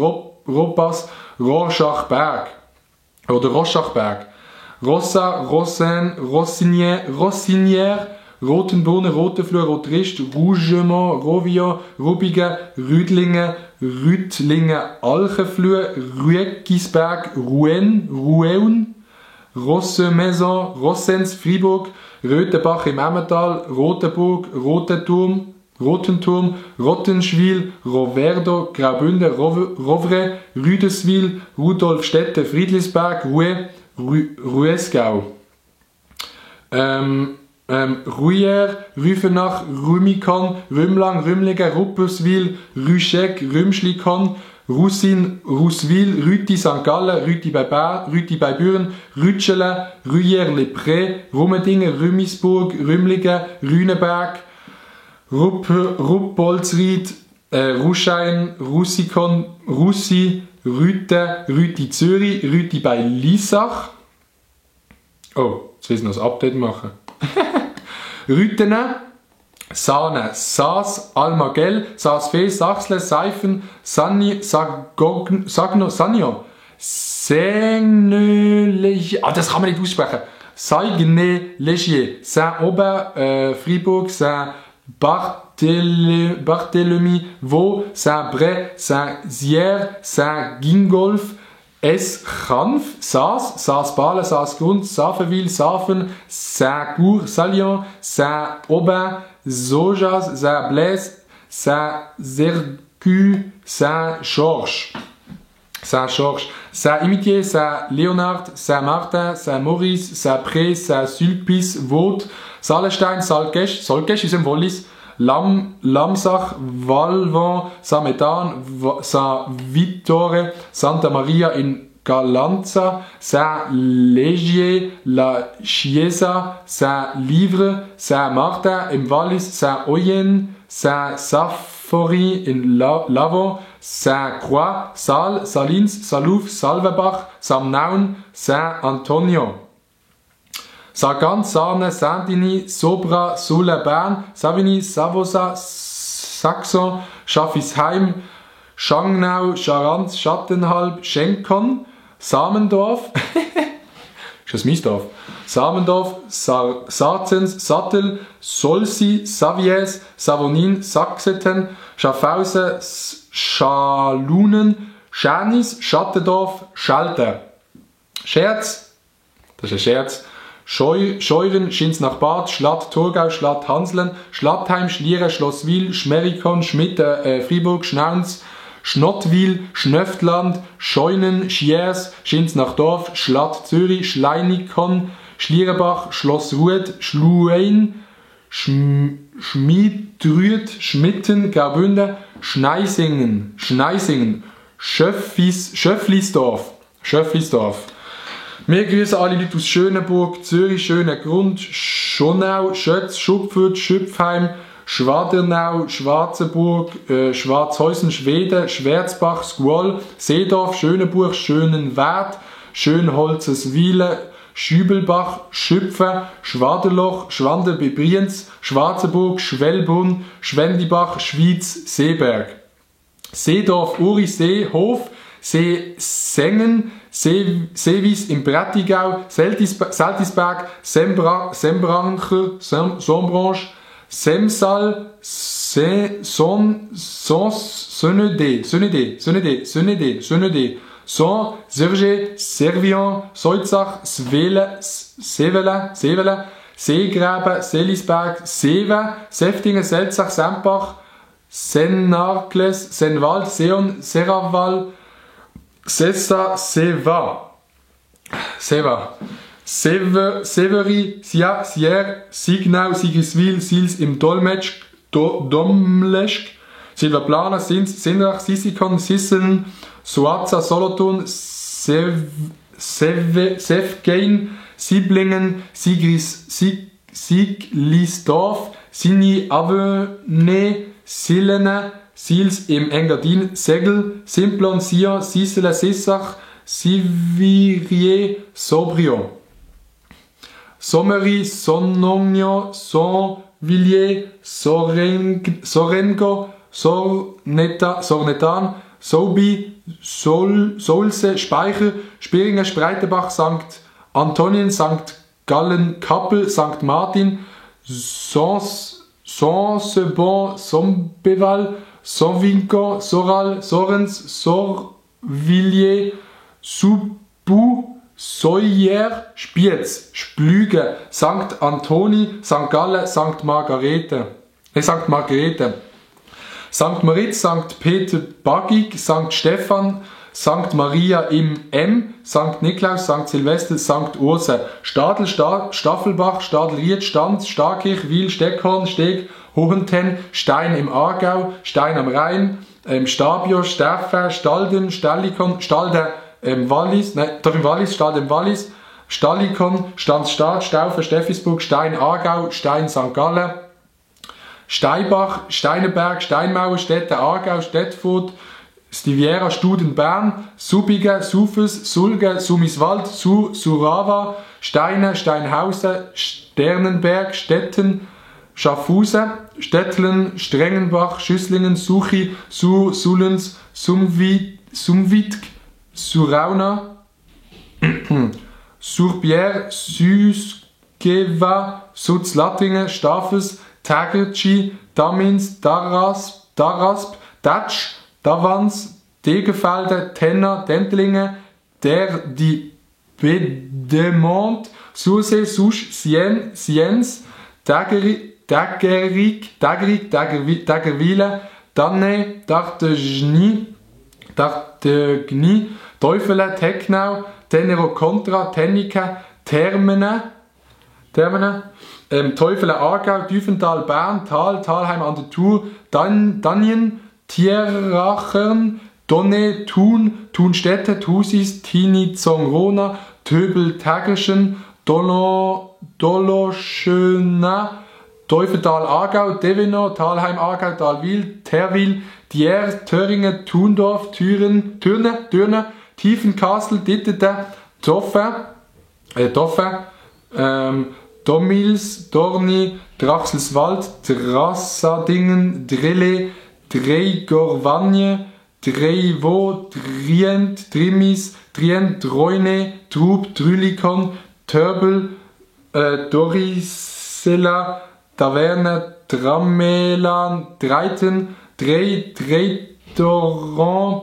Ropas, Rorschachberg oder Roschachberg, Rossa, Rossen, Rossinière, Rotenbrunn, Roteflur, Rotrist, Rougemont, Rovio, Rubigen, Rüdlingen, Alchenflur, Rueckisberg, Rouen, Rossemaison, Rossens, Fribourg, Röthenbach im Emmental, Rotenburg, Rotenturm, Rottenschwil, Roverdo, Graubünden, Rovre, Rüdeswil, Rudolfstädte, Friedlisberg, Ruesgau, Ruyère, Rüfenach, Rümikon, Rümlang, Rümligen, Rupperswil, Rüschegg, Rümschlikon, Russin, Ruswil, Rüti, St. Gallen, Rüti bei Büren, Rütschele, Ruyère-les-Prés, Rummedingen, Rümisburg, Rümligen, Rüneberg, Ruppoldsried, Ruschein, Russikon, Russi, Rüte, Rüti Zürich, Rüti bei Liesach. Oh, jetzt will ich noch das Update machen. Rütene, Sahne, Saas, Almagell, Saas-Fee, Sachsle, Seifen, Sanio, Saint-Legier, das kann man nicht aussprechen. Saint-Legier, Saint-Aubin, Fribourg, Saint-Barthélemy, Vaux, Saint-Bray, Saint-Zier, Saint-Gingolf, Eschanf, Saas, Saas-Balen, Saas-Grund, Safenwil, Safen, Saint-Gour, Salion, Saint-Aubin, Sojas, Saint-Blaise, Saint-Zercu, Saint-Georges. Saint-Georges, Saint-Imitier, Saint-Léonard, Saint-Martin, Saint-Maurice, Saint-Pré, Saint-Sulpice, Vaud, Sallenstein, Salgesch ist im Wallis, Lamsach, Valvan, Saint-Methan, Saint-Vittore, Santa Maria in Galanza, Saint-Légier, La Chiesa, Saint-Livre, Saint-Martin im Wallis, Saint-Oyen, Saint-Saphory in Lavaux, Saint-Croix, Sal, Salins, Salouf, Salvebach, Samnaun, Saint-Antonio. Sargans, Sarne, Saint-Denis, Sobra, Soule, Bern, Savigny, Savosa, Saxon, Schaffisheim, Schangnau, Charant, Schattenhalb, Schenkon, Samendorf, ist das mein Dorf? Samendorf, Sarzens, Sattel, Solsi, Savies, Savonin, Saxeten, Schaffhausen, Schalunen, Schänis, Schattendorf, Schelter. Scherz, das ist ein Scherz. Scheuren, Schinsnach-Bad, Schlatt, Thurgau, Schlatt, Hanslen, Schlattheim, Schlieren, Schlosswil, Schmerikon, Schmitten, Fribourg, Schnaunz, Schnottwil, Schnöftland, Scheunen, Schiers, Schinsnachdorf, Schlatt, Zürich, Schleinikon, Schlierenbach, Schloss Rued, Schluein, Schmidrüd, Schmitten, Graubünden, Schneisingen, Schöfflisdorf. Wir grüßen alle Leute aus Schönenburg, Zürich, Schönengrund, Schonau, Schötz, Schupfurt, Schüpfheim, Schwadernau, Schwarzenburg, Schwarzhäusen, Schweden, Schwerzbach, Squall, Seedorf, Schönenburg, Schönenwert, Schönholzeswilen, Schübelbach, Schüpfen, Schwaderloch, Schwanden bei Brienz, Schwarzenburg, Schwellbrunn, Schwendibach, Schwyz, Seeberg. Seedorf, Uri, Seehof, Sengen, Seewis im Prättigau, Seltisberg, Sembranche, Sombranche, Semsal, Sonnedé, Son, Serge, Servion, Solzach, Sevele, Seegräben, Selisberg, Seewe, Seftingen, Selzach, Sempach, Sennarkles, Senwald, Seon, Seraval, Sessa, Seva, Severi, Sia, Sier, Signau, Sigiswil, Sils im Dolmetsch, Domleschk, Silvaplana, Sins, Sinrach, Sisikon, Sisseln, Suaza, Solothurn, Sevgein, Siblingen, Siglisdorf, Signy, Avene, Sillene, Sils im Engadin, Segel, Simplon, Sion, Sisele, Sissach, Sivirier, Sobrio. Sommery, Sonnogno, Sonvilliers, Sorengo, Sornetan, Sobi, Solse, Speicher, Spiringen, Spreitenbach, St. Antonien, St. Gallen, Kappel, St. Martin, Sansebon, Sombeval, Sonvinco, Soral, Sorens, Sorvilliers, Subu, Soyer, Spiez, Splüge, St. Antoni, St. Gallen, St. Margarete, St. Moritz, St. Peter Bagig, St. Stephan, St. Maria im M, St. Niklaus, St. Silvester, St. Urse, Stadel, Staffelbach, Stadelried, Stanz, Starkirch, Wil, Steckhorn, Steg, Hohenten, Stein im Aargau, Stein am Rhein, Stabio, Sterfe, Stalden, Stellikon, Stalde Wallis, Stalde im Wallis, Stallikon, Stanzstadt, Staufe, Steffisburg, Stein Aargau, Stein St. Gallen, Steinbach, Steineberg, Steinmauer, Städte Aargau, Stettfurt, Stiviera, Studen, Bern, Subige, Sufes, Sulge, Sumiswald, Surava, Steine, Steinhausen, Sternenberg, Stetten, Schaffhausen, Stettlen, Strengenbach, Schüsslingen, Suchi, Sulens, Sumwitk, Surauna, Surbière, Süskeva, Sutzlattingen, Staffes, Tagerci, Damins, Darasp, Datsch, Davans, Degefelde, Tenner, Dentlinge, terre di Piedmont, Sursee, Susch, Sienz, Dagerig, Dagerwille, Danne, Dartegny, Teufele, Technau, Tenero Contra, Tennica, Termene, Teufele Aargau, Düfental, Bern, Talheim an der Tour, Danien, Tierachern, Donne, Thunstätte, Thusis, Tini, Zongrona, Töbel, Tägerschen, Doloschöna, Teufental, Aargau, Deveno, Talheim, Aargau, Dalwil, Terwil, Dier, Töringen, Thundorf, Thürne, Tiefenkastel, Dittete, Toffe, Domils, Dorni, Drachselswald, Drassadingen, Drelle, Dreigorvagne, Dreivo, Trient, Trimis, Trient, Reune, Trub, Trülikon, Törbel, Dorisela, Taverne, Tramelan, Dreiten, Dreitoran,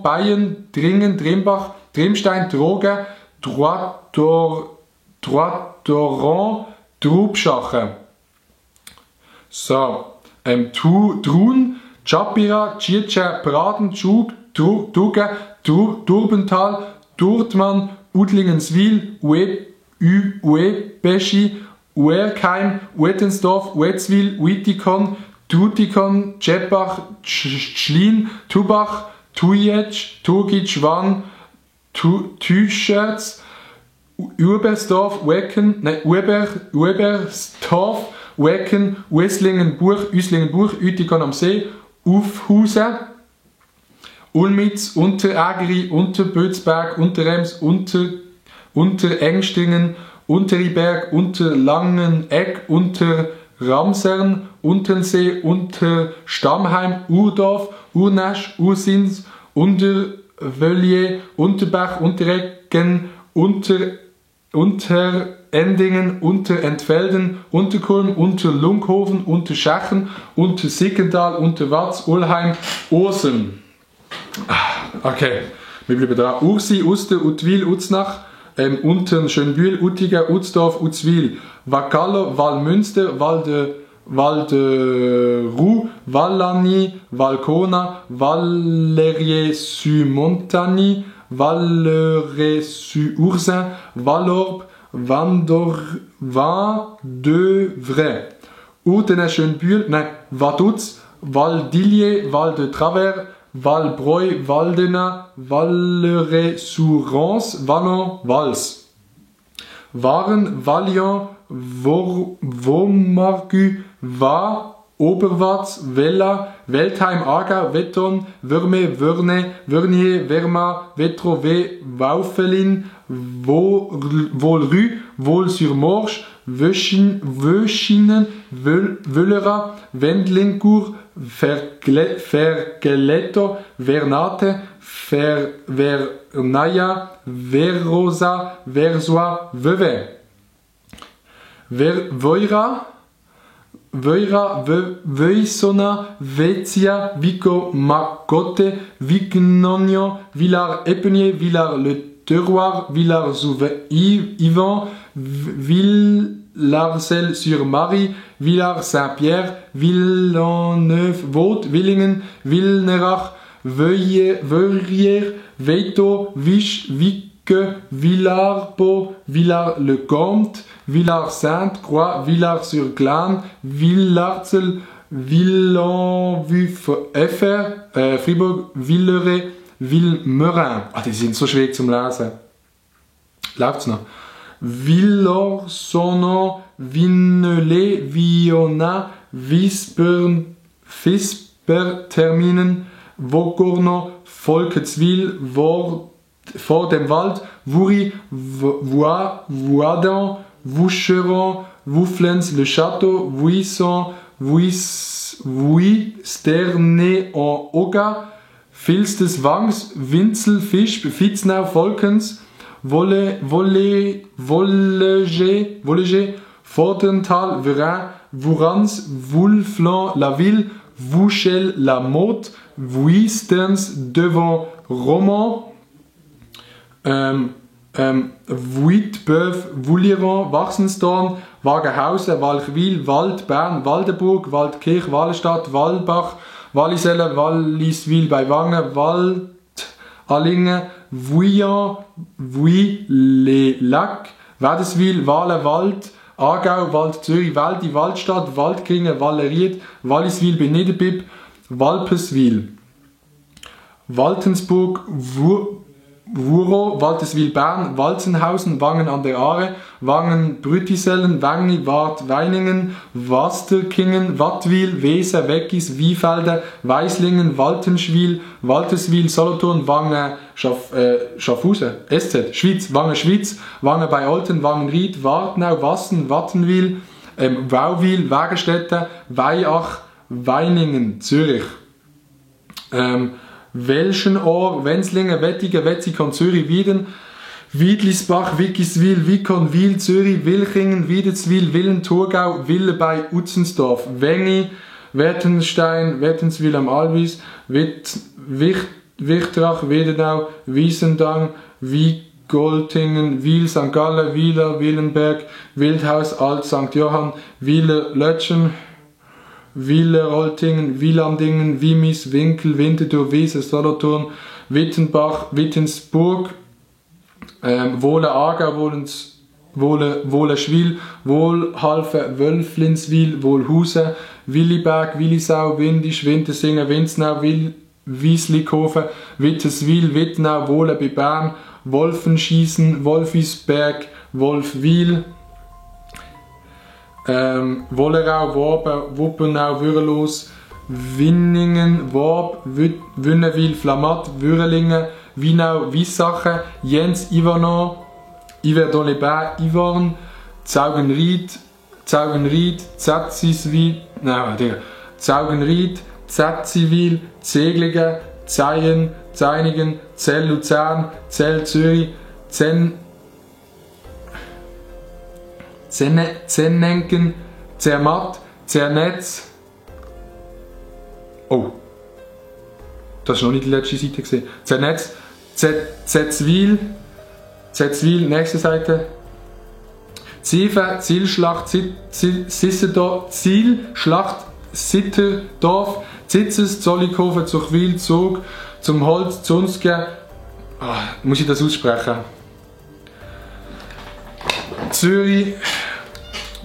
Bayern, Dringen, Drimbach, Drimstein, Droge, Droitoran, Trubschache. So, Trun, Chapira, Tschirtsche, Praden, Tschug, Tuge, Turbental, Turtmann, Udlingenswil, Uebeschi, Uerkheim, Uetensdorf, Uetzwil, Uitikon, Tutikon, Tschepach, Tschlin, Tubach, Tujetsch, Turgic, Wann, Tüscherz, Ubersdorf, Ubersdorf, Wecken, Uslingenburg, Uetikon am See, Ufhuse, Ulmitz, Unterägeri, Unterbötzberg, Unterems, Unterengstingen, Unterriberg, Unterlangenegg, Unterramsern, Unternsee, Unterstammheim, Urdorf, Urnesch, Ursins, Unterwölje, Unterbach, Untereggen, Unterendingen, Unterentfelden, Unterkulm, Unterlunghofen, Unterschachen, Untersickental, Unterwatz, Ulheim, Ursen. Okay, wir bleiben da. Ursi, Uster, Utwil, Uznach, Untern, Schönbühl, Uttiger, Utzdorf, Utzwil, Wackallo, Wallmünster, Valderoux, Vallani, Valcona, Vallerie-sur-Montagne, Vallerie-sur-Oursin, Vallorbe, Vandevray, Urtenay-Schönbühl, Vaduz, Valdillier, Val de Travers, Valbreuil, Valdena, Valleray-sur-Rance, Vallon, Vals. Waren, Valion, Vaumargu, Va, Oberwatz, Vella, Weltheim, Aargau, Wetton, Wörme, Wörne, Wörnier, Werma, Vetrové, Waufelin, Volru, Vol-sur-Morche, Wöschinen, Wöllera, Wendlincourt, Vergeletto, Vernate, Vernaya, Verrosa, Versoix, Vevey. Voira, Vöisona, Vezia, Vico, Macotte, Vignogno, Villars-Epenier, Villars-le-Terroir, Villars-Yvan, Villarcel-sur-Marie, Villars-Saint-Pierre, Villeneuve-Vaud, Villingen, Vilnerach, Veuillère, Veito, Viche, Vicque, Villarpeau, Villars-le-Comte, Villars-Sainte-Croix, Villars-sur-Glane, Villarzel, Villeneuve-Effer, Fribourg, Villeray, Villemeurin. Ah, die sind so schwierig zum Lesen. Läuft's noch? Villorsono, Vinelay, Viona, Visperterminen, Vogorno, Volketswil, vor dem Wald, Voury, Voidan, Voucheron, Vouflens, Le Château, Vuisson, Sternay en Oga, Fils des Wangs, Winzel, Fisch, Vitznau, Volkens, Vollege, Vordental, Verin, Vourans, Voulflan, La Ville, Vouchel, La Motte, Vuisterns, Devant Roman, Vuitbeuf, Vouliron, Wachsensdorn, Wagenhausen, Walchwil, Wald, Bern, Waldenburg, Waldkirch, Wallenstadt, Walbach, Walliselle, Walliswil bei Wangen, Waldallingen, Vuillan, Vuille-Lac, Wädenswil, Wale, Wald, Aargau, Wald Zürich, Waldi, Waldstadt, Waldkringen, Walleried, Walliswil bei Niederbipp, Walpeswil, Waltensburg, Wuro, Walterswil, Bern, Walzenhausen, Wangen an der Aare, Wangen, Brütisellen, Wangni, Wart, Weiningen, Wastelkingen, Wattwil, Weser, Weggis, Wiefelde, Weislingen, Waltenschwil, Walterswil, Solothurn, Wangen, Schaffhausen, SZ, Schwyz, Wangen, Schwyz, Wangen bei Olten, Wangenried, Wartnau, Wassen, Wattenwil, Wauwil, Wagenstätte, Weiach, Weiningen, Zürich. Welschenohr, Wenzlingen, Wettigen, Wetzikon, Zürich, Wieden, Wiedlisbach, Wickiswil, Wikon, Wil, Zürich, Wilchingen, Wiedetzwil, Willen, Thurgau, Wille bei Utzensdorf, Wengi, Wertenstein, Wertenswil am Albis, Wichtrach, Wedenau, Wiesendang, Wiegoltingen, Wil, St. Gallen, Wieler, Willenberg, Wildhaus, Alt St. Johann, Wieler, Lötschen, Wieler-Oltingen, Wielandingen, Wimis, Winkel, Winterthur, Wiese, Solothurn, Wittenbach, Wittensburg, Wohle Aargau, Wohleschwil, Wohlhalfe, Wölflinswil, Wohlhausen, Williberg, Willisau, Windisch, Wintersingen, Winznau, Wieslikhofen, Witteswil, Wittnau, Wohle bei Bern, Wolfenschießen, Wolfisberg, Wolfwil, Wollerau, Worben, Wuppenau, Würelos, Winningen, Worb, Wünnewil, Flamatt, Würelingen, Wienau, Wissache, Jens, Ivanov, Yverdon-les-Bains, Ivorn, Zaugenried, Zatziswil, Zaugenried, Zatziwil, Zeglingen, Zeien, Zeinigen, Zell, Luzern, Zell, Zürich, Zennenken, Zermatt, Zernetz. Oh, das ist noch nicht die letzte Seite gesehen. Zernetz, Zetzwil, nächste Seite. Ziefe, Zielschlacht, Zielschlacht, Sitterdorf, Zitzes, Zollikofen, Zuchwil, Zug, zum Holz, Zunske. Muss ich das aussprechen? Zürich,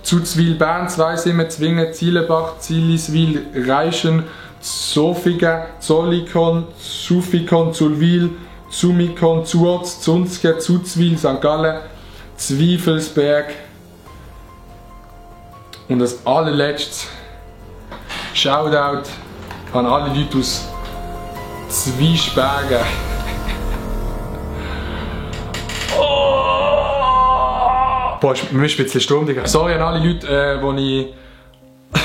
Zuzwil, Bern, Zweisimmen, Zwingen, Zielebach, Zieliswil, Reichen, Zofingen, Zollikon, Zufikon, Zulwil, Zumikon, Zuorz, Zunske, Zuzwil, St. Gallen, Zwiefelsberg und das allerletzte Shoutout an alle Leute aus Zwiesbergen. Boah, mir ist ein bisschen Sturm, Digga. Sorry an alle Leute, wo ich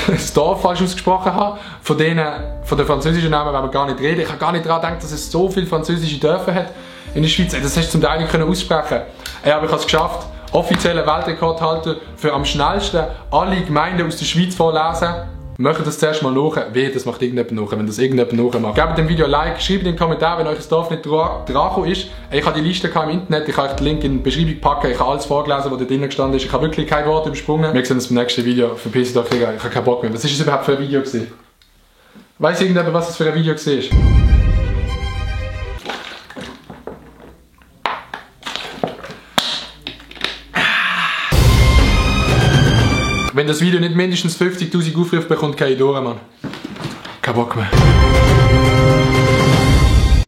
das Dorf falsch ausgesprochen habe. Von den französischen Namen wollen wir gar nicht reden. Ich habe gar nicht daran gedacht, dass es so viele französische Dörfer hat in der Schweiz. Das hast du zum Teil nicht aussprechen. Aber ich habe es geschafft. Offizieller Weltrekordhalter für am schnellsten alle Gemeinden aus der Schweiz vorlesen. Macht das zuerst mal nach. Weh, das macht irgendjemand nach, wenn das irgendjemand nachmacht. Gebt dem Video ein Like, schreibt in den Kommentaren, wenn euch das Dorf nicht dran ist. Ich habe die Liste im Internet, ich habe euch den Link in die Beschreibung packen. Ich habe alles vorgelesen, was da drinnen gestanden ist. Ich habe wirklich kein Wort übersprungen. Wir sehen uns beim nächsten Video. Verpisst euch, Digga. Ich habe keinen Bock mehr. Was ist das überhaupt für ein Video gewesen? Weiss irgendjemand, was das für ein Video war? Wenn das Video nicht mindestens 50'000 Aufrufe bekommt, gehe ich durch, Mann. Kein Bock mehr.